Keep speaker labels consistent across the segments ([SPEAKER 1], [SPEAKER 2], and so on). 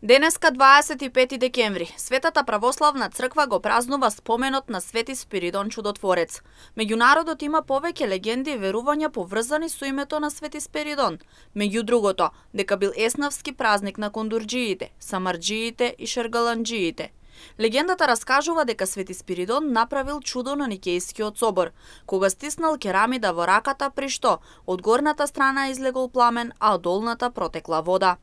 [SPEAKER 1] Денеска 25 декември, Светата православна црква го празнува споменот на Свети Спиридон Чудотворец. Меѓу народот има повеќе легенди и верувања поврзани со името на Свети Спиридон. Меѓу другото, дека бил еснавски празник на кондурџиите, самарџиите и шергаланџиите. Легендата раскажува дека Свети Спиридон направил чудо на Никејскиот собор, кога стиснал керамида во раката, при што од горната страна излегол пламен, а од долната протекла вода.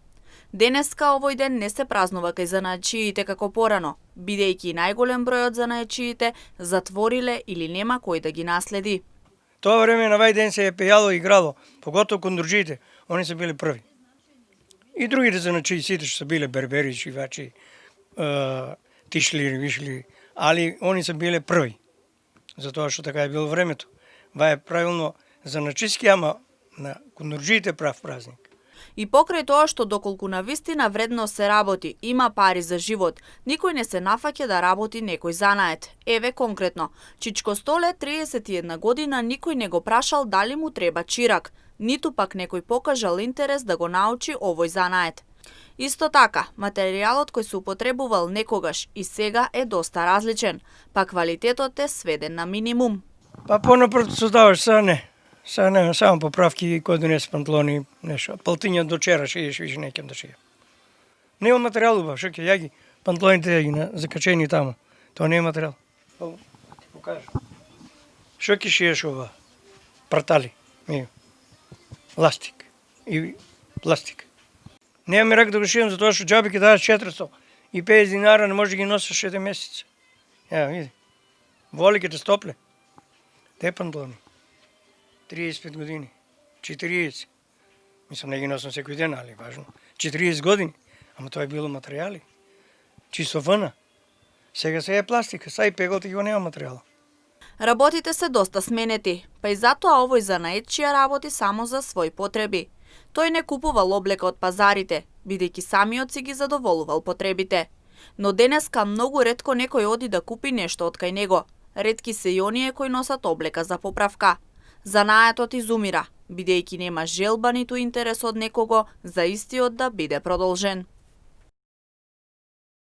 [SPEAKER 1] Денеска овој ден не се празнува кај занаечиите како порано, бидејќи најголем број од занаечиите затвориле или нема кој да ги наследи.
[SPEAKER 2] Тоа време на овај ден се е пејало и играло, поготово кондурџиите, они се биле први. И другите занаечии, сите што се биле бербери, шивачи, тишлири, вишли, али они се биле први. Затоа што така е било времето. Ва е правилно занаечиски, ама на кондурџиите прав празник.
[SPEAKER 1] И покрај тоа што доколку на вистина вредно се работи, има пари за живот, никој не се нафаќа да работи некој занает. Еве конкретно, Чичко Столе, 31 година, никој не го прашал дали му треба чирак, ниту пак некој покажал интерес да го научи овој занает. Исто така, материјалот кој се употребувал некогаш и сега е доста различен, па квалитетот е сведен на минимум.
[SPEAKER 2] Па понапред создаваш Са не, само поправки, кој донесе панталони, нешто. Палтиња до вчера шиеш, више некем да шијам. Нема материјал убав, шо ќе ја ги панталоните ја ги закачени таму. Тоа не е материјал. Ти покажам. Шо ќе шиеш ова? Пратали, ластик и пластик. Нема ми рак да го шијам, затоа што џаби ќе даваш 450 динара, не може да ги носиш 7 месеца. Ја, види. Воли ќе те стопле. Те панталони. 35 години, 40. Мислам, не ги носам секој ден, али важно. 40 години, ама тоа е било материјали. Чисто вна. Сега се е пластика, са и пеголта го нема материјал.
[SPEAKER 1] Работите се доста сменети, па и затоа овој занаетчија работи само за свој потреби. Тој не купувал облека од пазарите, бидејќи самиот си ги задоволувал потребите. Но денеска многу ретко некој оди да купи нешто од кај него. Ретки се и оние кои носат облека за поправка. Занаетот изумира, бидејќи нема желба ниту интерес од некого за истиот да биде продолжен.